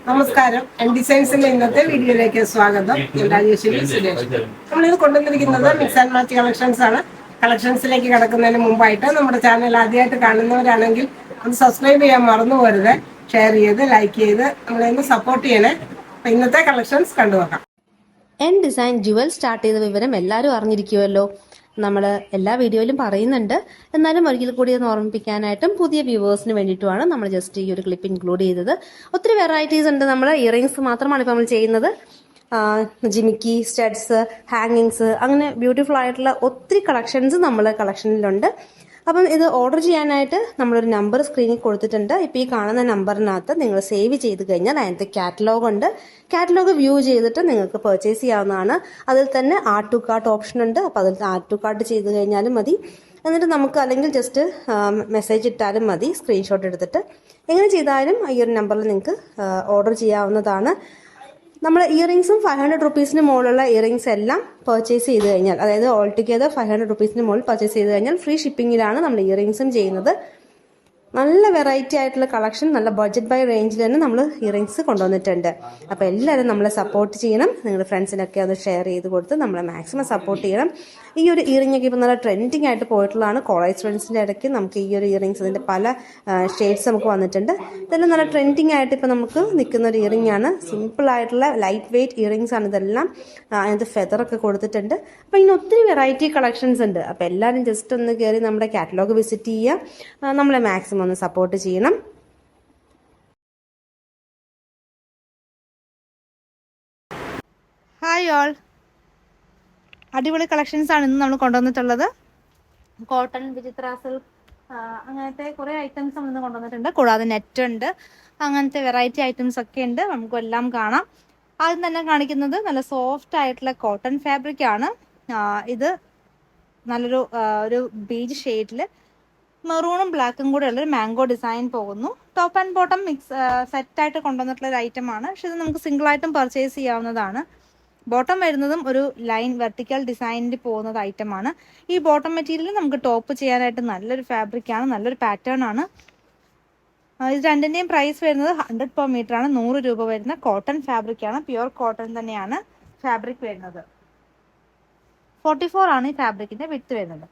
നമസ്കാരം. ഡിസൈൻസിന്റെ ഇന്നത്തെ വീഡിയോയിലേക്ക് സ്വാഗതം. ഞാൻ രാജേശ്വരി സുരേഷ്. നമ്മളിത് കൊണ്ടുവന്നിരിക്കുന്നത് മിക്സ് ആൻഡ് മാച്ച് കളക്ഷൻസ് ആണ്. കളക്ഷൻസിലേക്ക് കിടക്കുന്നതിന് മുമ്പായിട്ട് നമ്മുടെ ചാനൽ ആദ്യമായിട്ട് കാണുന്നവരാണെങ്കിൽ ഒന്ന് സബ്സ്ക്രൈബ് ചെയ്യാൻ മറന്നു പോരുത്. ഷെയർ ചെയ്ത് ലൈക്ക് ചെയ്ത് നമ്മളെ സപ്പോർട്ട് ചെയ്യണേ. അപ്പൊ ഇന്നത്തെ കളക്ഷൻസ് കണ്ടുനോക്കാം. ഡിസൈൻ ജുവൽ സ്റ്റാർട്ട് ചെയ്ത വിവരം എല്ലാവരും അറിഞ്ഞിരിക്കുമല്ലോ. നമ്മൾ എല്ലാ വീഡിയോയിലും പറയുന്നുണ്ട്, എന്നാലും ഒരിക്കൽ കൂടി ഒന്ന് ഓർമ്മിപ്പിക്കാനായിട്ടും പുതിയ വ്യൂവേഴ്സിന് വേണ്ടിയിട്ടുമാണ് നമ്മൾ ജസ്റ്റ് ഈ ഒരു ക്ലിപ്പ് ഇൻക്ലൂഡ് ചെയ്തത്. ഒത്തിരി വെറൈറ്റീസ് ഉണ്ട്. നമ്മൾ ഇയറിങ്സ് മാത്രമാണ് ഇപ്പോൾ നമ്മൾ ചെയ്യുന്നത്. ജിമിക്കി, സ്റ്റഡ്സ്, ഹാങ്ങിങ്സ്, അങ്ങനെ ബ്യൂട്ടിഫുൾ ആയിട്ടുള്ള ഒത്തിരി കളക്ഷൻസ് നമ്മൾ കളക്ഷനിലുണ്ട്. അപ്പം ഇത് ഓർഡർ ചെയ്യാനായിട്ട് നമ്മളൊരു നമ്പർ സ്ക്രീനിൽ കൊടുത്തിട്ടുണ്ട്. ഇപ്പോൾ ഈ കാണുന്ന നമ്പറിനകത്ത് നിങ്ങൾ സേവ് ചെയ്ത് കഴിഞ്ഞാൽ അതിനകത്ത് കാറ്റലോഗ് ഉണ്ട്. കാറ്റലോഗ് വ്യൂ ചെയ്തിട്ട് നിങ്ങൾക്ക് പർച്ചേസ് ചെയ്യാവുന്നതാണ്. അതിൽ തന്നെ ആഡ് ടു കാർട്ട് ഓപ്ഷൻ ഉണ്ട്. അപ്പോൾ അതിൽ ആഡ് ടു കാർട്ട് ചെയ്ത് കഴിഞ്ഞാലും മതി. എന്നിട്ട് നമുക്ക് അല്ലെങ്കിൽ ജസ്റ്റ് മെസ്സേജ് ഇട്ടാലും മതി, സ്ക്രീൻഷോട്ട് എടുത്തിട്ട്. എങ്ങനെ ചെയ്താലും ഈ ഒരു നമ്പറിൽ നിങ്ങൾക്ക് ഓർഡർ ചെയ്യാവുന്നതാണ്. നമ്മൾ ഇയറിങ്സും 500 റുപ്പീസിന് മുകളിലുള്ള ഇയറിങ്സ് എല്ലാം പർച്ചേസ് ചെയ്ത് കഴിഞ്ഞാൽ, അതായത് ഓൾ ടുഗെദർ 500 റുപ്പീസിന് മുകളിൽ പർച്ചേസ് ചെയ്ത് കഴിഞ്ഞാൽ ഫ്രീ ഷിപ്പിങ്ങിലാണ് നമ്മൾ ഇയറിങ്സും ചെയ്യുന്നത്. നല്ല വെറൈറ്റി ആയിട്ടുള്ള കളക്ഷൻ, നല്ല ബഡ്ജറ്റ് ബൈ റേഞ്ചിൽ തന്നെ നമ്മൾ ഇയറിങ്സ് കൊണ്ടുവന്നിട്ടുണ്ട്. അപ്പോൾ എല്ലാവരും നമ്മളെ സപ്പോർട്ട് ചെയ്യണം. നിങ്ങളുടെ ഫ്രണ്ട്സിനൊക്കെ അത് ഷെയർ ചെയ്ത് കൊടുത്ത് നമ്മളെ മാക്സിമം സപ്പോർട്ട് ചെയ്യണം. ഈ ഒരു ഇയറിംഗ് ഒക്കെ ഇപ്പോൾ നല്ല ട്രെൻഡിങ് ആയിട്ട് പോയിട്ടുള്ളതാണ്. കോളേജ് സ്റ്റുഡൻസിൻ്റെ ഇടയ്ക്ക് നമുക്ക് ഈ ഒരു ഇയറിങ്സ്, അതിൻ്റെ പല ഷെയ്ഡ്സ് നമുക്ക് വന്നിട്ടുണ്ട്. ഇതെല്ലാം നല്ല ട്രെൻഡിങ് ആയിട്ട് ഇപ്പോൾ നമുക്ക് നിൽക്കുന്ന ഒരു ഇയറിംഗ് ആണ്. സിമ്പിൾ ആയിട്ടുള്ള ലൈറ്റ് വെയ്റ്റ് ഇയറിങ്സ് ആണ് ഇതെല്ലാം. അതിനകത്ത് ഫെദറൊക്കെ കൊടുത്തിട്ടുണ്ട്. അപ്പോൾ ഇനി ഒത്തിരി വെറൈറ്റി കളക്ഷൻസ് ഉണ്ട്. അപ്പോൾ എല്ലാവരും ജസ്റ്റ് ഒന്ന് കയറി നമ്മുടെ കാറ്റലോഗ് വിസിറ്റ് ചെയ്യുക. നമ്മളെ മാക്സിമം ഒന്ന് സപ്പോർട്ട് ചെയ്യണം. ഹായ് ഓൾ, അടിപൊളി കളക്ഷൻസ് ആണ് ഇന്ന് നമ്മൾ കൊണ്ടുവന്നിട്ടുള്ളത്. കോട്ടൺ, വിചിത്ര സിൽക്ക്, അങ്ങനത്തെ കുറേ ഐറ്റംസ് നമ്മൾ ഇന്ന് കൊണ്ടുവന്നിട്ടുണ്ട്. കൂടാതെ നെറ്റ് ഉണ്ട്, അങ്ങനത്തെ വെറൈറ്റി ഐറ്റംസ് ഒക്കെ ഉണ്ട്. നമുക്കെല്ലാം കാണാം. ആദ്യം തന്നെ കാണിക്കുന്നത് നല്ല സോഫ്റ്റ് ആയിട്ടുള്ള കോട്ടൺ ഫാബ്രിക് ആണ്. ഇത് നല്ലൊരു ഒരു ബീജ് ഷെയ്ഡിൽ മെറൂണും ബ്ലാക്കും കൂടെ ഉള്ളൊരു മാംഗോ ഡിസൈൻ പോകുന്നു. ടോപ്പ് ആൻഡ് ബോട്ടം മിക്സ് സെറ്റായിട്ട് കൊണ്ടുവന്നിട്ടുള്ള ഒരു ഐറ്റം ആണ്. പക്ഷെ ഇത് നമുക്ക് സിംഗിൾ ആയിട്ടും പർച്ചേസ് ചെയ്യാവുന്നതാണ്. ബോട്ടം വരുന്നതും ഒരു ലൈൻ വെർട്ടിക്കൽ ഡിസൈനിൽ പോകുന്നത് ഐറ്റം ആണ്. ഈ ബോട്ടം മെറ്റീരിയൽ നമുക്ക് ടോപ്പ് ചെയ്യാനായിട്ട് നല്ലൊരു ഫാബ്രിക് ആണ്, നല്ലൊരു പാറ്റേൺ ആണ്. ഇത് രണ്ടിൻ്റെയും പ്രൈസ് വരുന്നത് 100 per മീറ്റർ ആണ്. 100 രൂപ വരുന്ന കോട്ടൺ ഫാബ്രിക് ആണ്. പ്യുവർ കോട്ടൺ തന്നെയാണ് ഫാബ്രിക് വരുന്നത്. 44 ആണ് ഈ ഫാബ്രിക്കിന്റെ വിഡ്ത്ത് വരുന്നത്.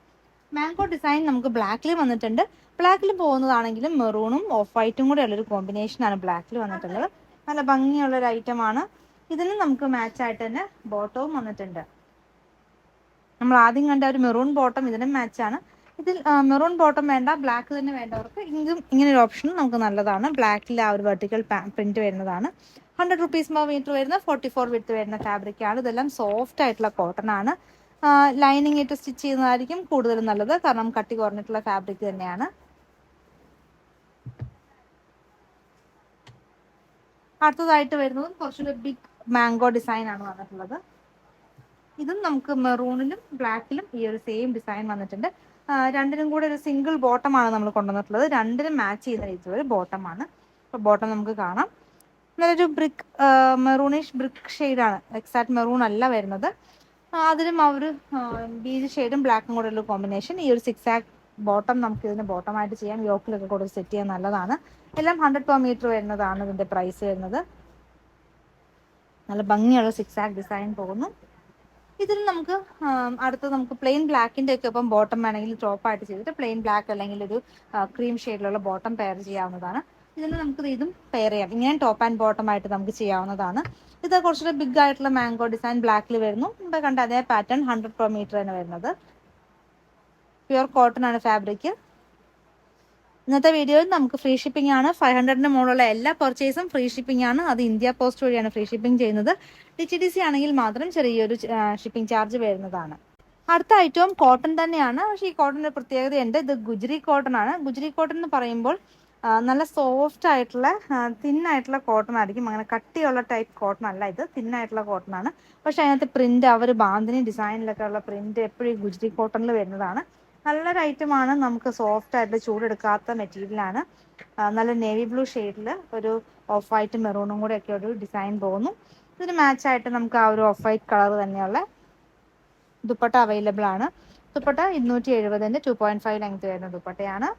മാംഗോ ഡിസൈൻ നമുക്ക് ബ്ലാക്കിൽ വന്നിട്ടുണ്ട്. ബ്ലാക്കിൽ പോകുന്നതാണെങ്കിലും മെറൂണും ഓഫ് വൈറ്റും കൂടെ ഉള്ളൊരു കോമ്പിനേഷനാണ് ബ്ലാക്കിൽ വന്നിട്ടുള്ളത്. നല്ല ഭംഗിയുള്ളൊരു ഐറ്റം ആണ്. ഇതിന് നമുക്ക് മാച്ചായിട്ട് തന്നെ ബോട്ടവും വന്നിട്ടുണ്ട്. നമ്മൾ ആദ്യം കണ്ട ഒരു മെറൂൺ ബോട്ടം ഇതിനും മാച്ചാണ്. ഇതിൽ മെറൂൺ ബോട്ടം വേണ്ട, ബ്ലാക്ക് തന്നെ വേണ്ടവർക്ക് ഇതും ഇങ്ങനൊരു ഓപ്ഷൻ നമുക്ക് നല്ലതാണ്. ബ്ലാക്കിൽ ആ ഒരു വെർട്ടിക്കൽ പ്രിന്റ് വരുന്നതാണ്. 100 റുപ്പീസ് per മീറ്റർ വരുന്ന 44 വിഡ്ത്ത് വരുന്ന ഫാബ്രിക്കാണ്. ഇതെല്ലാം സോഫ്റ്റ് ആയിട്ടുള്ള കോട്ടൺ ആണ്. ലൈനിങ് ഇട്ട് സ്റ്റിച്ച് ചെയ്യുന്നതായിരിക്കും കൂടുതലും നല്ലത്, കാരണം കട്ടി കുറഞ്ഞിട്ടുള്ള ഫാബ്രിക് തന്നെയാണ്. അടുത്തതായിട്ട് വരുന്നതും കുറച്ചുകൂടി ബിഗ് മാംഗോ ഡിസൈൻ ആണ് വന്നിട്ടുള്ളത്. ഇതും നമുക്ക് മെറൂണിലും ബ്ലാക്കിലും ഈ ഒരു സെയിം ഡിസൈൻ വന്നിട്ടുണ്ട്. രണ്ടിനും കൂടെ ഒരു സിംഗിൾ ബോട്ടമാണ് നമ്മൾ കൊണ്ടുവന്നിട്ടുള്ളത്. രണ്ടിനും മാച്ച് ചെയ്യുന്ന രീതിയിലുള്ള ഒരു ബോട്ടമാണ്. അപ്പോൾ ബോട്ടം നമുക്ക് കാണാം. നല്ലൊരു ബ്രിക്ക് മെറൂണിഷ് ബ്രിക്ക് ഷെയ്ഡാണ്. എക്സാക്ട് മെറൂൺ അല്ല വരുന്നത്. അതിലും ആ ഒരു ബീജ് ഷെയ്ഡും ബ്ലാക്കും കൂടെ ഉള്ള കോമ്പിനേഷൻ. ഈ ഒരു 6 ആക്ക് ബോട്ടം നമുക്ക് ഇതിന് ബോട്ടമായിട്ട് ചെയ്യാം. യോക്കിലൊക്കെ കൂടെ സെറ്റ് ചെയ്യാൻ നല്ലതാണ്. എല്ലാം 100 per മീറ്റർ വരുന്നതാണ് ഇതിൻ്റെ പ്രൈസ് വരുന്നത്. നല്ല ഭംഗിയുള്ള 6 ആക്ക് ഡിസൈൻ പോകുന്നു. ഇതിൽ നമുക്ക് അടുത്ത് നമുക്ക് പ്ലെയിൻ ബ്ലാക്കിൻ്റെ ഒക്കെ ഒപ്പം ബോട്ടം വേണമെങ്കിൽ ടോപ്പായിട്ട് ചെയ്തിട്ട് പ്ലെയിൻ ബ്ലാക്ക് അല്ലെങ്കിൽ ഒരു ക്രീം ഷെയ്ഡിലുള്ള ബോട്ടം പെയർ ചെയ്യാവുന്നതാണ്. ഇതിൽ നമുക്ക് ഇതും പെയർ ചെയ്യാം. ഇങ്ങനെ ടോപ്പ് ആൻഡ് ബോട്ടം ആയിട്ട് നമുക്ക് ചെയ്യാവുന്നതാണ്. ഇത് കുറച്ചുകൂടെ ബിഗ് ആയിട്ടുള്ള മാംഗോ ഡിസൈൻ ബ്ലാക്കിൽ വരുന്നു. ഇവിടെ കണ്ട അതേ പാറ്റേൺ 100 per മീറ്റർ തന്നെ വരുന്നത്. പ്യുവർ കോട്ടൺ ആണ് ഫാബ്രിക്. ഇന്നത്തെ വീഡിയോയിൽ നമുക്ക് ഫ്രീ ഷിപ്പിംഗ് ആണ്. 500-ന് മുകളിലുള്ള എല്ലാ പർച്ചേസും ഫ്രീ ഷിപ്പിംഗ് ആണ്. അത് ഇന്ത്യ പോസ്റ്റ് വഴിയാണ് ഫ്രീ ഷിപ്പിംഗ് ചെയ്യുന്നത്. DTDC ആണെങ്കിൽ മാത്രം ചെറിയൊരു ഷിപ്പിംഗ് ചാർജ് വരുന്നതാണ്. അടുത്ത ഐറ്റവും കോട്ടൺ തന്നെയാണ്. പക്ഷേ ഈ കോട്ടൻ്റെ പ്രത്യേകതയുണ്ട്. ഇത് ഗുജറി കോട്ടൺ ആണ്. ഗുജറി കോട്ടൺ എന്ന് പറയുമ്പോൾ നല്ല സോഫ്റ്റ് ആയിട്ടുള്ള തിന്നായിട്ടുള്ള കോട്ടൺ ആയിരിക്കും. അങ്ങനെ കട്ടിയുള്ള ടൈപ്പ് കോട്ടൺ അല്ല ഇത്. തിന്നായിട്ടുള്ള കോട്ടൺ ആണ്. പക്ഷെ അതിനകത്ത് പ്രിന്റ് അവർ ബാന്തിനി ഡിസൈനിലൊക്കെ ഉള്ള പ്രിന്റ് എപ്പോഴും ഗുജറി കോട്ടണിൽ വരുന്നതാണ്. നല്ലൊരു ഐറ്റമാണ്. നമുക്ക് സോഫ്റ്റ് ആയിട്ട് ചൂടെടുക്കാത്ത മെറ്റീരിയലാണ്. നല്ല നേവി ബ്ലൂ ഷെയ്ഡിൽ ഒരു ഓഫ് വൈറ്റ് മെറൂണും കൂടെ ഒക്കെ ഒരു ഡിസൈൻ പോകുന്നു. ഇതിന് മാച്ചായിട്ട് നമുക്ക് ആ ഒരു ഓഫ് വൈറ്റ് കളർ തന്നെയുള്ള ദുപ്പട്ട അവൈലബിൾ ആണ്. ദുപ്പട്ട 270-ന്റെ 2.5 ലെങ്ത് വരുന്ന ദുപ്പട്ടയാണ്.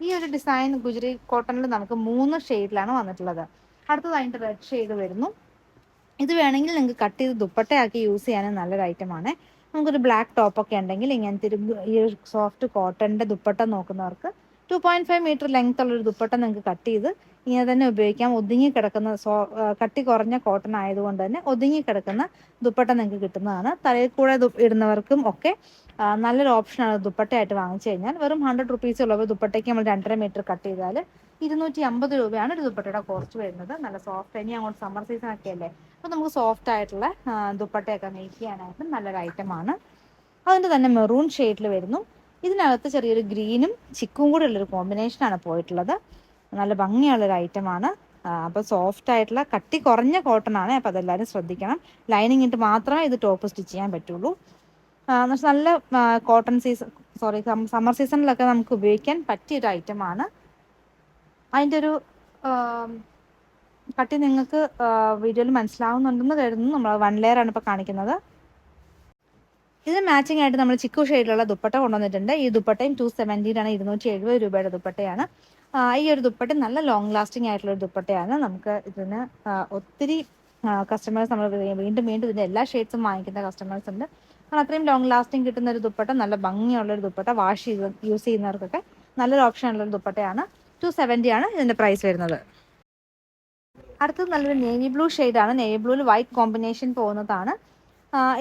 ഈ ഒരു ഡിസൈൻ ഗുജറി കോട്ടണിൽ നമുക്ക് 3 ഷെയ്ഡിലാണ് വന്നിട്ടുള്ളത്. അടുത്തത് അതിൻ്റെ റെഡ് ഷെയ്ഡ് വരുന്നു. ഇത് വേണമെങ്കിൽ നിങ്ങൾക്ക് കട്ട് ചെയ്ത് ദുപ്പട്ടയാക്കി യൂസ് ചെയ്യാനും നല്ലൊരു ഐറ്റമാണ്. നമുക്കൊരു ബ്ലാക്ക് ടോപ്പൊക്കെ ഉണ്ടെങ്കിൽ ഇങ്ങനത്തെ ഈ ഒരു സോഫ്റ്റ് കോട്ടണിൻ്റെ ദുപ്പട്ട നോക്കുന്നവർക്ക് 2.5 മീറ്റർ ലെങ്ത് ഉള്ളൊരു ദുപ്പട്ട നിങ്ങൾക്ക് കട്ട് ചെയ്ത് ഇങ്ങനെ തന്നെ ഉപയോഗിക്കാം. ഒതുങ്ങി കിടക്കുന്ന കട്ടി കുറഞ്ഞ കോട്ടൺ ആയതുകൊണ്ട് തന്നെ ഒതുങ്ങി കിടക്കുന്ന ദുപ്പട്ട നിങ്ങൾക്ക് കിട്ടുന്നതാണ്. തലയിൽ കൂടെ ഇടുന്നവർക്കും ഒക്കെ നല്ലൊരു ഓപ്ഷനാണ് ദുപ്പട്ടയായിട്ട് വാങ്ങിച്ചു കഴിഞ്ഞാൽ. വെറും 100 റുപ്പീസ് ഉള്ളപ്പോൾ ദുപ്പട്ടയ്ക്ക് നമ്മൾ 2.5 മീറ്റർ കട്ട് ചെയ്താൽ 250 രൂപയാണ് ഒരു ദുപ്പട്ടയുടെ കോസ്റ്റ് വരുന്നത്. നല്ല സോഫ്റ്റ്, ഇനി അങ്ങോട്ട് സമ്മർ സീസൺ ഒക്കെ അല്ലേ, അപ്പോൾ നമുക്ക് സോഫ്റ്റ് ആയിട്ടുള്ള ദുപ്പട്ടയൊക്കെ മേക്ക് ചെയ്യാനായിട്ട് നല്ലൊരു ഐറ്റമാണ്. അതിൻ്റെ തന്നെ മെറൂൺ ഷെയ്ഡിൽ വരുന്നു. ഇതിനകത്ത് ചെറിയൊരു ഗ്രീനും ചിക്കും കൂടെ ഉള്ളൊരു കോമ്പിനേഷനാണ് പോയിട്ടുള്ളത്. നല്ല ഭംഗിയുള്ളൊരു ഐറ്റമാണ്. അപ്പോൾ സോഫ്റ്റ് ആയിട്ടുള്ള കട്ടി കുറഞ്ഞ കോട്ടൺ ആണ്. അപ്പോൾ അതെല്ലാവരും ശ്രദ്ധിക്കണം. ലൈനിങ് ഇട്ട് മാത്രമേ ഇത് ടോപ്പ് സ്റ്റിച്ച് ചെയ്യാൻ പറ്റുള്ളൂ. നല്ല കോട്ടൺ സമ്മർ സീസണിലൊക്കെ നമുക്ക് ഉപയോഗിക്കാൻ പറ്റിയൊരു ഐറ്റമാണ്. അതിൻ്റെ ഒരു കട്ടി നിങ്ങൾക്ക് വീഡിയോയിൽ മനസ്സിലാവുന്നുണ്ടെന്ന് കരുതുന്നു. നമ്മൾ 1 ലെയർ ആണ് ഇപ്പോൾ കാണിക്കുന്നത്. ഇതിന് മാച്ചിങ് ആയിട്ട് നമ്മൾ ചിക്കു ഷെയ്ഡിലുള്ള ദുപ്പട്ട കൊണ്ടുവന്നിട്ടുണ്ട്. ഈ ദുപ്പട്ടയും 270 ആണ്, 270 രൂപയുടെ ദുപ്പട്ടയാണ്. ഈ ഒരു ദുപ്പട്ട നല്ല ലോങ് ലാസ്റ്റിംഗ് ആയിട്ടുള്ള ഒരു ദുപ്പട്ടയാണ്. നമുക്ക് ഇതിന് ഒത്തിരി കസ്റ്റമേഴ്സ് നമ്മൾ വീണ്ടും വീണ്ടും ഇതിൻ്റെ എല്ലാ ഷെയ്ഡ്സും വാങ്ങിക്കുന്ന കസ്റ്റമേഴ്സ് ഉണ്ട്. കാരണം അത്രയും ലോങ് ലാസ്റ്റിംഗ് കിട്ടുന്ന ഒരു ദുപ്പട്ട, നല്ല ഭംഗിയുള്ളൊരു ദുപ്പട്ട, വാഷ് ചെയ്ത് യൂസ് ചെയ്യുന്നവർക്കൊക്കെ നല്ലൊരു ഓപ്ഷൻ ഉള്ളൊരു ദുപ്പട്ടയാണ്. 270 ആണ് ഇതിൻ്റെ പ്രൈസ് വരുന്നത്. അടുത്തത് നല്ലൊരു നേവി ബ്ലൂ ഷെയ്ഡാണ്. നേവി ബ്ലൂവിൽ വൈറ്റ് കോമ്പിനേഷൻ പോകുന്നതാണ്.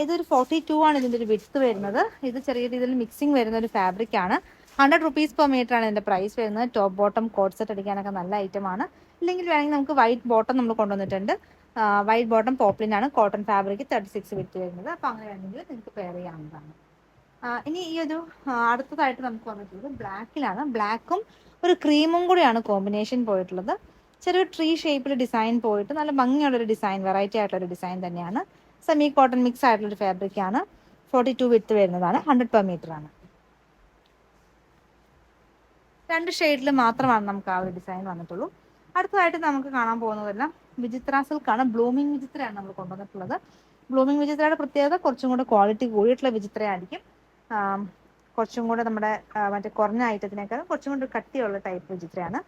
ഇതൊരു 42 ആണ് ഇതിൻ്റെ ഒരു വിഡ്ത്ത് വരുന്നത്. ഇത് ചെറിയ രീതിയിൽ മിക്സിങ് വരുന്ന ഒരു ഫാബ്രിക് ആണ്. 100 റുപ്പീസ് പെർ മീറ്റർ ആണ് ഇതിൻ്റെ പ്രൈസ് വരുന്നത്. ടോപ്പ് ബോട്ടം കോട്ട് സെറ്റ് അടിക്കാനൊക്കെ നല്ല ഐറ്റമാണ്. ഇല്ലെങ്കിൽ വേണമെങ്കിൽ നമുക്ക് വൈറ്റ് ബോട്ടം നമ്മൾ കൊണ്ടുവന്നിട്ടുണ്ട്. വൈറ്റ് ബോട്ടം പോപ്ലിനാണ്, കോട്ടൺ ഫാബ്രിക് 36 വിഡ്ത്ത് വരുന്നത്. അപ്പോൾ അങ്ങനെ വേണമെങ്കിൽ നിങ്ങൾക്ക് പെയർ ചെയ്യാവുന്നതാണ്. ഇനി ഈ ഒരു അടുത്തതായിട്ട് നമുക്ക് വന്നിട്ടുള്ളത് ബ്ലാക്കിലാണ്. ബ്ലാക്കും ഒരു ക്രീമും കൂടിയാണ് കോമ്പിനേഷൻ പോയിട്ടുള്ളത്. ചെറിയൊരു ട്രീ ഷേപ്പിൽ ഡിസൈൻ പോയിട്ട് നല്ല ഭംഗിയുള്ളൊരു ഡിസൈൻ, വെറൈറ്റി ആയിട്ടുള്ളൊരു ഡിസൈൻ തന്നെയാണ്. സെമി കോട്ടൺ മിക്സ് ആയിട്ടുള്ളൊരു ഫാബ്രിക്കാണ്. 42 വിഡ്ത്ത് വരുന്നതാണ്. 100 പെർ മീറ്റർ ആണ്. 2 ഷെയ്ഡിൽ മാത്രമാണ് നമുക്ക് ആ ഒരു ഡിസൈൻ വന്നിട്ടുള്ളൂ. അടുത്തതായിട്ട് നമുക്ക് കാണാൻ പോകുന്നതെല്ലാം വിചിത്ര സിൽക്കാണ്. ബ്ലൂമിങ് വിചിത്രയാണ് നമ്മൾ കൊണ്ടുവന്നിട്ടുള്ളത്. ബ്ലൂമിങ് വിചിത്രയുടെ പ്രത്യേകത കുറച്ചും കൂടെ ക്വാളിറ്റി കൂടിയിട്ടുള്ള വിചിത്രയായിരിക്കും. കുറച്ചും കൂടെ നമ്മുടെ മറ്റേ കുറഞ്ഞ ഐറ്റത്തിനേക്കാളും കുറച്ചും കൂടെ കട്ടിയുള്ള ടൈപ്പ് വിചിത്രയാണ്.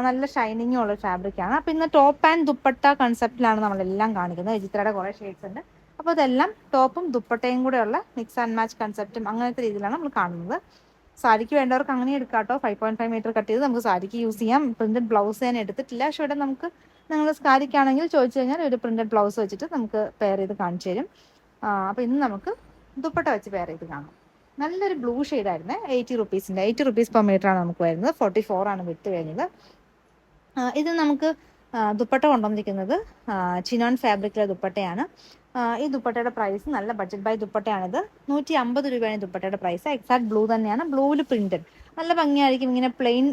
നല്ല ഷൈനിങ്ങും ഉള്ള ഫാബ്രിക്കാണ്. അപ്പോൾ ഇന്ന് ടോപ്പ് ആൻഡ് ദുപ്പട്ട കൺസെപ്റ്റിലാണ് നമ്മളെല്ലാം കാണിക്കുന്നത്. വിചിത്രയുടെ കുറേ ഷെയ്ഡ്സ് ഉണ്ട്. അപ്പോൾ ഇതെല്ലാം ടോപ്പും ദുപ്പട്ടയും കൂടെയുള്ള മിക്സ് ആൻഡ് മാച്ച് കൺസെപ്റ്റും അങ്ങനത്തെ രീതിയിലാണ് നമ്മൾ കാണുന്നത്. സാരിക്ക് വേണ്ടവർക്ക് അങ്ങനെ എടുക്കാം കേട്ടോ. 5.5 മീറ്റർ കട്ട് ചെയ്ത് നമുക്ക് സാരിക്ക് യൂസ് ചെയ്യാം. പ്രിന്റഡ് ബ്ലൗസ് ഞാൻ എടുത്തിട്ടില്ല, പക്ഷേ ഇവിടെ നമുക്ക് നിങ്ങൾ സാരിക്കാണെങ്കിൽ ചോദിച്ചു കഴിഞ്ഞാൽ ഒരു പ്രിന്റഡ് ബ്ലൗസ് വെച്ചിട്ട് നമുക്ക് പെയർ ചെയ്ത് കാണിച്ചു തരും. അപ്പോൾ ഇന്ന് നമുക്ക് ദുപ്പട്ട വെച്ച് പെയർ ചെയ്ത് കാണാം. നല്ലൊരു ബ്ലൂ ഷെയ്ഡായിരുന്നേ. 80 റുപ്പീസിൻ്റെ 80 റുപ്പീസ് പെർ മീറ്റർ ആണ് നമുക്ക് വരുന്നത്. 44 ആണ് വിട്ട് വരുന്നത്. ഇത് നമുക്ക് ദുപ്പട്ട കൊണ്ടുവന്നിരിക്കുന്നത് ചിനോൺ ഫാബ്രിക്കിലെ ദുപ്പട്ടയാണ്. ഈ ദുപ്പട്ടയുടെ പ്രൈസ് നല്ല ബഡ്ജറ്റ് ബൈ ദുപ്പട്ടയാണിത്. 150 രൂപയാണ് ദുപ്പട്ടയുടെ പ്രൈസ്. എക്സാക്ട് ബ്ലൂ തന്നെയാണ്. ബ്ലൂവിൽ പ്രിന്റഡ് നല്ല ഭംഗിയായിരിക്കും. ഇങ്ങനെ plain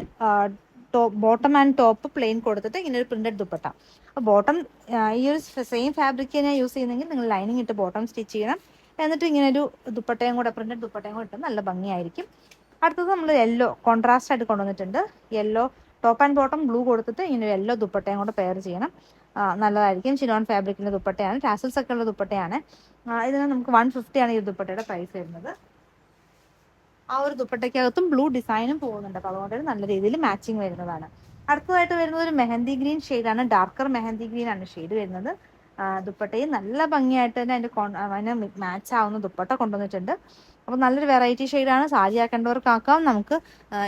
bottom and top plain കൊടുത്തിട്ട് ഇങ്ങനെ ഒരു പ്രിന്റഡ് ദുപ്പട്ട. അപ്പോൾ ബോട്ടം ഈ ഒരു സെയിം ഫാബ്രിക് തന്നെയാണ് യൂസ് ചെയ്യുന്നതെങ്കിൽ നിങ്ങൾ ലൈനിങ് ഇട്ട് ബോട്ടം സ്റ്റിച്ച് ചെയ്യണം. എന്നിട്ട് ഇങ്ങനെ ഒരു ദുപ്പട്ടയും കൂടെ പ്രിന്റഡ് ദുപ്പട്ടയും കൂടെ ഇട്ട് നല്ല ഭംഗിയായിരിക്കും. അടുത്തത് നമ്മൾ യെല്ലോ കോൺട്രാസ്റ്റ് ആയിട്ട് കൊണ്ടുവന്നിട്ടുണ്ട്. Yellow top and bottom blue കൊടുത്തിട്ട് ഇങ്ങനെ ഒരു യെല്ലോ ദുപ്പട്ടയും കൂടെ പെയർ ചെയ്യണം. നല്ലതായിരിക്കും. ചിനോൺ ഫാബ്രിക്കിൻ്റെ ദുപ്പട്ടയാണ്. ടാസൽസ് ഒക്കെ ഉള്ള ദുപ്പട്ടയാണ്. ഇതിന് നമുക്ക് 150 ആണ് ഈ ദുപ്പട്ടയുടെ പ്രൈസ് വരുന്നത്. ആ ഒരു ദുപ്പട്ടയ്ക്കകത്തും ബ്ലൂ ഡിസൈനും പോകുന്നുണ്ട്. അപ്പോൾ അതുകൊണ്ട് നല്ല രീതിയിൽ മാച്ചിങ് വരുന്നതാണ്. അടുത്തതായിട്ട് വരുന്നത് ഒരു മെഹന്തി ഗ്രീൻ ഷെയ്ഡാണ്. ഡാർക്കർ മെഹന്തി ഗ്രീൻ ആണ് ഷെയ്ഡ് വരുന്നത്. ദുപ്പട്ടയും നല്ല ഭംഗിയായിട്ട് തന്നെ അതിന് മാച്ച് ആവുന്ന ദുപ്പട്ട കൊണ്ടുവന്നിട്ടുണ്ട്. അപ്പോൾ നല്ലൊരു വെറൈറ്റി ഷെയ്ഡാണ്. സാരി ആക്കേണ്ടവർക്ക് ആക്കാം. നമുക്ക്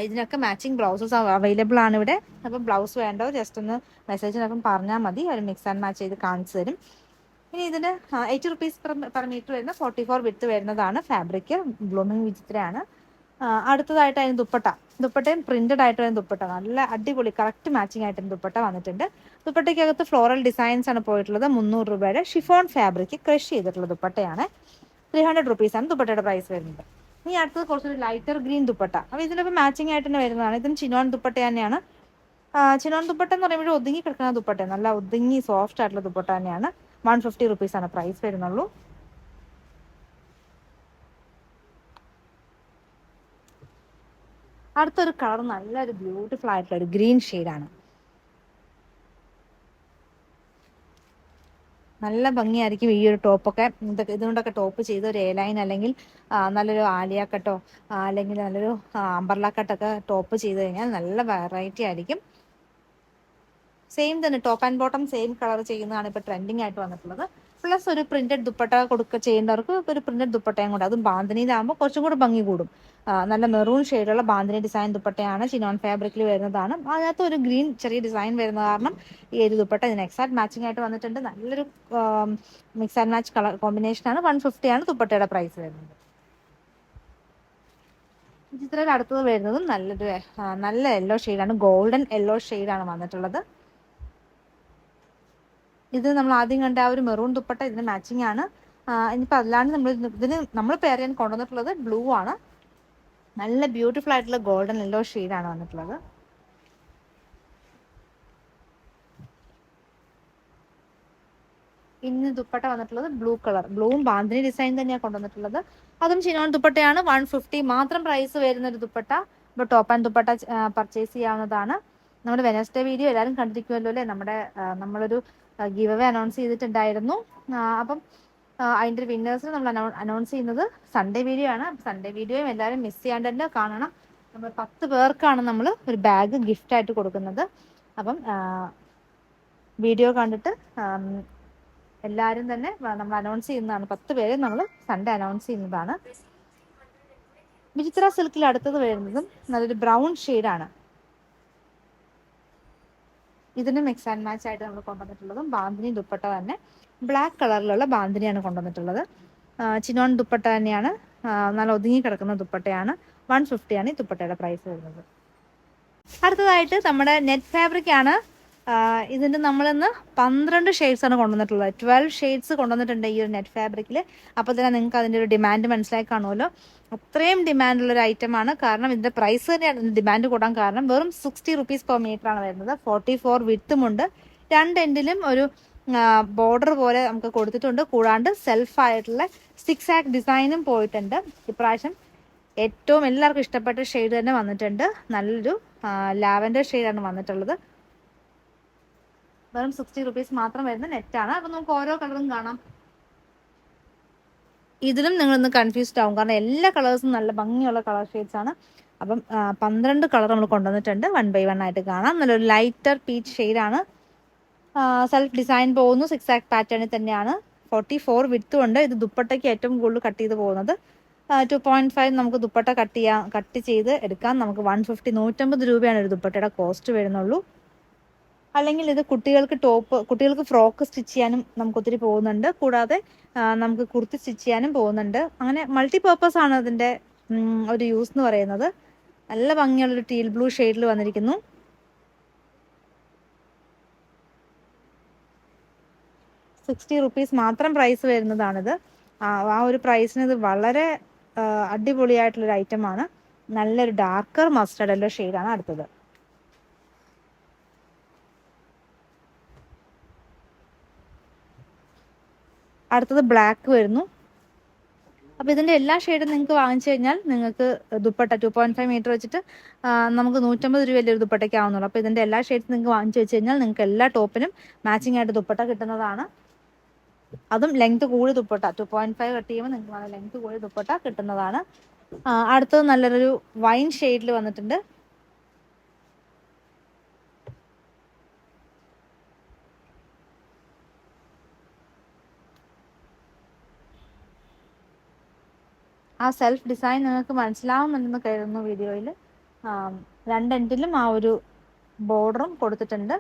ഇതിനൊക്കെ മാച്ചിങ് ബ്ലൗസസ് അവൈലബിൾ ആണ് ഇവിടെ. അപ്പോൾ ബ്ലൗസ് വേണ്ടവർ ജസ്റ്റ് ഒന്ന് മെസ്സേജിനൊപ്പം പറഞ്ഞാൽ മതി. അവർ മിക്സ് ആൻഡ് മാച്ച് ചെയ്ത് കാണിച്ചു തരും. ഇനി ഇതിന് 80 റുപ്പീസ് പെർ മീറ്റർ വരുന്ന 44 വിഡ്ത്ത് വരുന്നതാണ്. ഫാബ്രിക് ബ്ലൂമിങ് വിചിത്രയാണ്. അടുത്തതായിട്ട് അതിന് ദുപ്പട്ടയും പ്രിന്റഡ് ആയിട്ട് വരുന്ന ദുപ്പട്ട നല്ല അടിപൊളി കറക്റ്റ് മാച്ചിങ് ആയിട്ട് ദുപ്പട്ട വന്നിട്ടുണ്ട്. ദുപ്പട്ടയ്ക്കകത്ത് ഫ്ലോറൽ ഡിസൈൻസ് ആണ് പോയിട്ടുള്ളത്. 300 രൂപയുടെ ഷിഫോൺ ഫാബ്രിക് ക്രഷ് ചെയ്തിട്ടുള്ള ദുപ്പട്ടയാണ്. 300 റുപ്പീസാണ് ദുപ്പട്ടയുടെ പ്രൈസ് വരുന്നത്. ഇനി അടുത്തത് കുറച്ചൊരു ലൈറ്റർ ഗ്രീൻ ദുപ്പട്ട. അപ്പോൾ ഇതിനൊപ്പം മാച്ചിങ് ആയിട്ട് തന്നെ വരുന്നതാണ്. ഇതും ചിനോൺ ദുപ്പട്ട തന്നെയാണ്. ചിനോൺ ദുപ്പട്ട എന്ന് പറയുമ്പോൾ ഒതുങ്ങി കിടക്കുന്ന ദുപ്പട്ട, നല്ല ഒതുങ്ങി സോഫ്റ്റ് ആയിട്ടുള്ള ദുപ്പട്ട തന്നെയാണ്. 150 റുപ്പീസാണ് പ്രൈസ് വരുന്നുള്ളൂ. അടുത്തൊരു കളർ നല്ലൊരു ബ്യൂട്ടിഫുൾ ആയിട്ടുള്ള ഒരു ഗ്രീൻ ഷെയ്ഡാണ്. നല്ല ഭംഗിയായിരിക്കും ഈ ഒരു ടോപ്പൊക്കെ. ഇതുകൊണ്ടൊക്കെ ടോപ്പ് ചെയ്ത് ഒരു എ ലൈൻ അല്ലെങ്കിൽ നല്ലൊരു ആലിയ കട്ടോ അല്ലെങ്കിൽ നല്ലൊരു അംബർല കട്ടൊക്കെ ടോപ്പ് ചെയ്ത് കഴിഞ്ഞാൽ നല്ല വെറൈറ്റി ആയിരിക്കും. സെയിം തന്നെ top and bottom same colour ചെയ്യുന്നതാണ് ഇപ്പോൾ ട്രെൻഡിങ് ആയിട്ട് വന്നിട്ടുള്ളത്. പ്ലസ് ഒരു പ്രിന്റഡ് ദുപ്പട്ട ചെയ്യുന്നവർക്ക് ഒരു പ്രിന്റഡ് ദുപ്പട്ടയും കൂടെ, അതും ബാന്തിനിയിലാകുമ്പോൾ കുറച്ചും കൂടെ ഭംഗി കൂടും. നല്ല മെറൂൺ ഷെയ്ഡുള്ള ബാന്തിനി ഡിസൈൻ ദുപ്പട്ടയാണ്, ചിനോൺ ഫാബ്രിക്കിൽ വരുന്നതാണ്. അതിനകത്ത് ഒരു ഗ്രീൻ ചെറിയ ഡിസൈൻ വരുന്ന കാരണം ഈ ഒരു ദുപ്പട്ട ഇതിന് എക്സാക്ട് മാച്ചിങ് ആയിട്ട് വന്നിട്ടുണ്ട്. നല്ലൊരു മിക്സ് ആൻഡ് മാച്ച് കളർ കോമ്പിനേഷനാണ്. 150 ആണ് ദുപ്പട്ടയുടെ പ്രൈസ് വരുന്നത്. ചിത്രത്തിൽ അടുത്തത് വരുന്നതും നല്ല യെല്ലോ ഷെയ്ഡാണ്, ഗോൾഡൻ യെല്ലോ ഷെയ്ഡാണ് വന്നിട്ടുള്ളത്. ഇത് നമ്മൾ ആദ്യം കണ്ട ആ ഒരു മെറൂൺ ദുപ്പട്ട ഇതിന് മാച്ചിങ് ആണ്. ഇനിയിപ്പോൾ അല്ലാണ്ട് നമ്മൾ പെയർ ചെയ്യാൻ കൊണ്ടുവന്നിട്ടുള്ളത് ബ്ലൂ ആണ്. നല്ല ബ്യൂട്ടിഫുൾ ആയിട്ടുള്ള ഗോൾഡൻ യെല്ലോ ഷെയ്ഡാണ് വന്നിട്ടുള്ളത്. ഇന്ന് ദുപ്പട്ട വന്നിട്ടുള്ളത് ബ്ലൂ കളർ, ബ്ലൂവും ബാന്തിനി ഡിസൈൻ തന്നെയാണ് കൊണ്ടുവന്നിട്ടുള്ളത്. അതും ചിനോൺ ദുപ്പട്ടയാണ്. 150 മാത്രം പ്രൈസ് വരുന്ന ഒരു ദുപ്പട്ട. ഇപ്പോൾ ടോപ്പ് ആൻഡ് ദുപ്പട്ട പർച്ചേസ് ചെയ്യാവുന്നതാണ്. നമ്മുടെ വെനസ്ഡേ വീഡിയോ എല്ലാവരും കണ്ടിരിക്കുമല്ലോ അല്ലേ? നമ്മളൊരു ഗിവ് അവേ അനൗൺസ് ചെയ്തിട്ടുണ്ടായിരുന്നു. അപ്പം അതിൻ്റെ വിന്നേഴ്സിന് നമ്മൾ അനൗൺസ് ചെയ്യുന്നത് സൺഡേ വീഡിയോ ആണ്. സൺഡേ വീഡിയോയും എല്ലാവരും മിസ് ചെയ്യാണ്ട് തന്നെ കാണണം. നമ്മൾ 10 പേർക്കാണ് നമ്മൾ ഒരു ബാഗ് ഗിഫ്റ്റ് ആയിട്ട് കൊടുക്കുന്നത്. അപ്പം വീഡിയോ കണ്ടിട്ട് എല്ലാവരും തന്നെ നമ്മൾ അനൗൺസ് ചെയ്യുന്നതാണ്. 10 പേരെ നമ്മൾ സൺഡേ അനൗൺസ് ചെയ്യുന്നതാണ്. വിചിത്ര സിൽക്കിൽ അടുത്തത് വരുന്നതും നല്ലൊരു ബ്രൗൺ ഷെയ്ഡാണ്. ഇതിന് മിക്സ് ആൻഡ് മാച്ച് ആയിട്ട് നമ്മൾ കൊണ്ടുവന്നിട്ടുള്ളതും ബാന്തിനി ദുപ്പട്ട തന്നെ ബ്ലാക്ക് കളറിലുള്ള ബാന്തിനിയാണ് കൊണ്ടുവന്നിട്ടുള്ളത്. ചിനോൺ ദുപ്പട്ട തന്നെയാണ്, നല്ല ഒതുങ്ങി കിടക്കുന്ന ദുപ്പട്ടയാണ്. 150 ആണ് ഈ ദുപ്പട്ടയുടെ പ്രൈസ് വരുന്നത്. അടുത്തതായിട്ട് നമ്മുടെ നെറ്റ് ഫാബ്രിക് ആണ്. ഇതിൻ്റെ നമ്മളിന്ന് 12 ഷെയ്ഡ്സ് ആണ് കൊണ്ടുവന്നിട്ടുള്ളത്. 12 ഷെയ്ഡ്സ് കൊണ്ടുവന്നിട്ടുണ്ട് ഈ ഒരു നെറ്റ് ഫാബ്രിക്കിൽ. അപ്പോൾ തന്നെ നിങ്ങൾക്ക് അതിൻ്റെ ഒരു ഡിമാൻഡ് മനസ്സിലായി കാണുമല്ലോ. അത്രയും ഡിമാൻഡുള്ളൊരു ഐറ്റമാണ്. കാരണം ഇതിൻ്റെ പ്രൈസ് തന്നെയാണ് ഡിമാൻഡ് കൂടാൻ കാരണം. വെറും 60 റുപ്പീസ് പെർ മീറ്റർ ആണ് വരുന്നത്. 44 വിത്തുമുണ്ട്. 2 എൻഡിലും ഒരു ബോർഡർ പോലെ നമുക്ക് കൊടുത്തിട്ടുണ്ട്. കൂടാണ്ട് സെൽഫായിട്ടുള്ള 6 ആക്ക് ഡിസൈനും പോയിട്ടുണ്ട്. ഇപ്രാവശ്യം ഏറ്റവും എല്ലാവർക്കും ഇഷ്ടപ്പെട്ട ഷെയ്ഡ് തന്നെ വന്നിട്ടുണ്ട്. നല്ലൊരു ലാവൻഡർ ഷെയ്ഡാണ് വന്നിട്ടുള്ളത്. വെറും 60 റുപ്പീസ് മാത്രം വരുന്ന നെറ്റാണ്. അപ്പം നമുക്ക് ഓരോ കളറും കാണാം. ഇതിലും നിങ്ങളൊന്ന് കൺഫ്യൂസ്ഡ് ആവും, കാരണം എല്ലാ കളേഴ്സും നല്ല ഭംഗിയുള്ള കളർ ഷെയ്ഡ്സ് ആണ്. അപ്പം 12 കളർ നമ്മൾ കൊണ്ടുവന്നിട്ടുണ്ട്. 1 ബൈ 1 ആയിട്ട് കാണാം. നല്ലൊരു ലൈറ്റർ പീച്ച് ഷെയ്ഡാണ്. സെൽഫ് ഡിസൈൻ പോകുന്നു. 6 ആക്ക് പാറ്റേണിൽ തന്നെയാണ്. 44 വിത്തും ഉണ്ട്. ഇത് ദുപ്പട്ടയ്ക്ക് ഏറ്റവും കൂടുതൽ കട്ട് ചെയ്ത് പോകുന്നത്. 2.5 നമുക്ക് ദുപ്പട്ട കട്ട് ചെയ്ത് എടുക്കാം. നമുക്ക് 150 രൂപയാണ് ഒരു ദുപ്പട്ടയുടെ കോസ്റ്റ് വരുന്നുള്ളൂ. അല്ലെങ്കിൽ ഇത് കുട്ടികൾക്ക് ഫ്രോക്ക് സ്റ്റിച്ച് ചെയ്യാനും നമുക്ക് ഒത്തിരി പോകുന്നുണ്ട്. കൂടാതെ നമുക്ക് കുർത്തി സ്റ്റിച്ച് ചെയ്യാനും പോകുന്നുണ്ട്. അങ്ങനെ മൾട്ടി പർപ്പസ് ആണ് അതിൻ്റെ ഒരു യൂസ് എന്ന് പറയുന്നത്. നല്ല ഭംഗിയുള്ളൊരു ടീൽ ബ്ലൂ ഷെയ്ഡിൽ വന്നിരിക്കുന്നു. ₹60 മാത്രം പ്രൈസ് വരുന്നതാണിത്. ആ ഒരു പ്രൈസിന് ഇത് വളരെ അടിപൊളിയായിട്ടുള്ളൊരു ഐറ്റമാണ്. നല്ലൊരു ഡാർക്കർ മസ്റ്റർഡ് യെല്ലോ ഷെയ്ഡാണ് അടുത്തത്. അടുത്തത് ബ്ലാക്ക് വരുന്നു. അപ്പോൾ ഇതിൻ്റെ എല്ലാ ഷെയ്ഡും നിങ്ങൾക്ക് വാങ്ങിച്ചു കഴിഞ്ഞാൽ നിങ്ങൾക്ക് ദുപ്പട്ട 2.5 മീറ്റർ വെച്ചിട്ട് നമുക്ക് 150 രൂപയല്ലേ ഒരു ദുപ്പട്ടയ്ക്ക് ആവുന്നുള്ളൂ. അപ്പോൾ ഇതിൻ്റെ എല്ലാ ഷെയ്ഡ്സും നിങ്ങൾക്ക് വാങ്ങിച്ചു വെച്ച് കഴിഞ്ഞാൽ നിങ്ങൾക്ക് എല്ലാ ടോപ്പിനും മാച്ചിങ് ആയിട്ട് ദുപ്പട്ട കിട്ടുന്നതാണ്. അതും ലെങ്ത് കൂടി ദുപ്പട്ട 2.5 കട്ട് ചെയ്യുമ്പോൾ നിങ്ങൾക്ക് നല്ല ലെങ്ത് കൂടി ദുപ്പട്ട കിട്ടുന്നതാണ്. അടുത്തത് നല്ലൊരു വൈൻ ഷെയ്ഡിൽ വന്നിട്ടുണ്ട്. ആ സെൽഫ് ഡിസൈൻ നിങ്ങൾക്ക് മനസ്സിലാവുന്നുണ്ടെന്ന് കരുതുന്നു വീഡിയോയിൽ. 2 എൻഡിലും ആ ഒരു ബോർഡറും കൊടുത്തിട്ടുണ്ട്.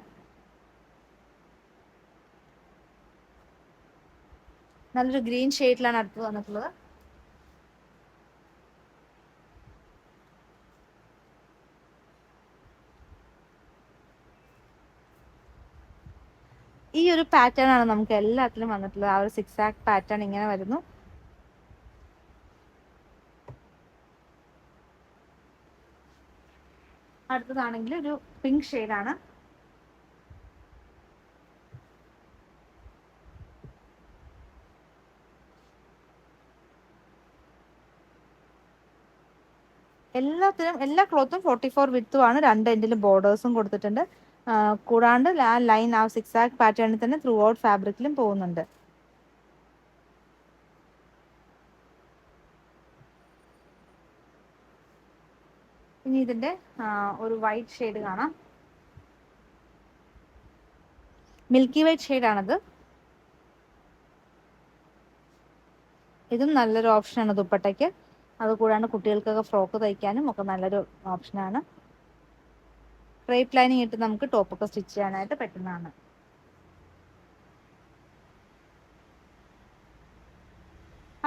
നല്ലൊരു ഗ്രീൻ ഷെയ്ഡിലാണ് അടുത്ത് വന്നിട്ടുള്ളത്. ഈ ഒരു പാറ്റേൺ ആണ് നമുക്ക് എല്ലാത്തിലും വന്നിട്ടുള്ളത്. ആ ഒരു 6 ആക്ക് പാറ്റേൺ ഇങ്ങനെ വരുന്നു. അടുത്തതാണെങ്കിൽ ഒരു പിങ്ക് ഷെയ്ഡാണ്. എല്ലാ ക്ലോത്തും 44 വിത്തുമാണ്. 2 എൻഡിലും ബോർഡേഴ്സും കൊടുത്തിട്ടുണ്ട്. കൂടാണ്ട് ആ ലൈൻ ആ സിക്സാക് പാറ്റേണിൽ തന്നെ ത്രൂ ഔട്ട് ഫാബ്രിക്കിലും പോകുന്നുണ്ട്. ഇനി ഇതിന്റെ ഒരു വൈറ്റ് ഷെയ്ഡ് കാണാം. മിൽക്കി വൈറ്റ് ഷെയ്ഡാണത്. ഇതും നല്ലൊരു ഓപ്ഷനാണ് ദുപ്പട്ടയ്ക്ക്. അതുകൂടാണ്ട് കുട്ടികൾക്കൊക്കെ ഫ്രോക്ക് തയ്ക്കാനും ഒക്കെ നല്ലൊരു ഓപ്ഷനാണ്. ക്രേപ്പ് ലൈനിങ് ഇട്ട് നമുക്ക് ടോപ്പൊക്കെ സ്റ്റിച്ച് ചെയ്യാനായിട്ട് പറ്റുന്നതാണ്.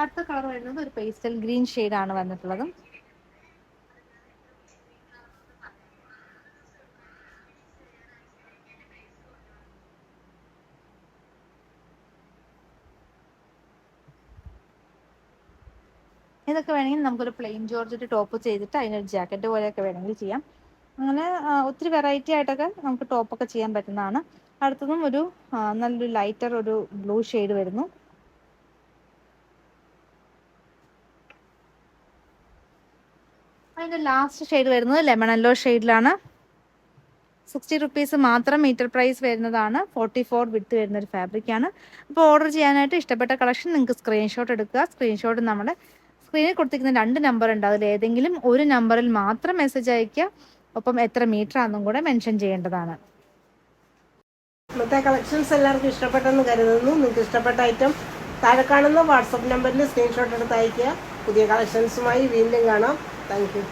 അടുത്ത കളർ വരുന്നത് ഒരു പേസ്റ്റൽ ഗ്രീൻ ഷെയ്ഡാണ് വന്നിട്ടുള്ളത്. ഇതൊക്കെ വേണമെങ്കിൽ നമുക്കൊരു പ്ലെയിൻ ജോർജറ്റ് ടോപ്പ് ചെയ്തിട്ട് അതിനൊരു ജാക്കറ്റ് പോലെയൊക്കെ വേണമെങ്കിൽ ചെയ്യാം. അങ്ങനെ ഒത്തിരി വെറൈറ്റി ആയിട്ടൊക്കെ നമുക്ക് ടോപ്പൊക്കെ ചെയ്യാൻ പറ്റുന്നതാണ്. അടുത്തതും ഒരു നല്ലൊരു ലൈറ്റർ ഒരു ബ്ലൂ ഷെയ്ഡ് വരുന്നു. അതിൻ്റെ ലാസ്റ്റ് ഷെയ്ഡ് വരുന്നത് ലെമൺ യെല്ലോ ഷെയ്ഡിലാണ്. 60 റുപ്പീസ് മാത്രം മീറ്റർ പ്രൈസ് വരുന്നതാണ്. 44 വിഡ്ത്ത് വരുന്ന ഒരു ഫാബ്രിക്കാണ്. അപ്പോൾ ഓർഡർ ചെയ്യാനായിട്ട് ഇഷ്ടപ്പെട്ട കളക്ഷൻ നിങ്ങൾക്ക് സ്ക്രീൻഷോട്ട് എടുക്കുക. സ്ക്രീൻഷോട്ട് നമ്മുടെ സ്ക്രീനിൽ കൊടുത്തിരിക്കുന്ന 2 നമ്പർ ഉണ്ട്. അതിൽ ഏതെങ്കിലും ഒരു നമ്പറിൽ മാത്രം മെസ്സേജ് അയയ്ക്കുക. ഒപ്പം എത്ര മീറ്റർ ആണെന്നും കൂടെ മെൻഷൻ ചെയ്യേണ്ടതാണ്. ഇന്നത്തെ കളക്ഷൻസ് എല്ലാവർക്കും ഇഷ്ടപ്പെട്ടെന്ന് കരുതുന്നു. നിങ്ങൾക്ക് ഇഷ്ടപ്പെട്ട ഐറ്റം താഴെ കാണുന്ന വാട്സപ്പ് നമ്പറിൽ സ്ക്രീൻഷോട്ട് എടുത്ത് അയയ്ക്കുക. പുതിയ കളക്ഷൻസുമായി വീണ്ടും കാണാം. Thank you.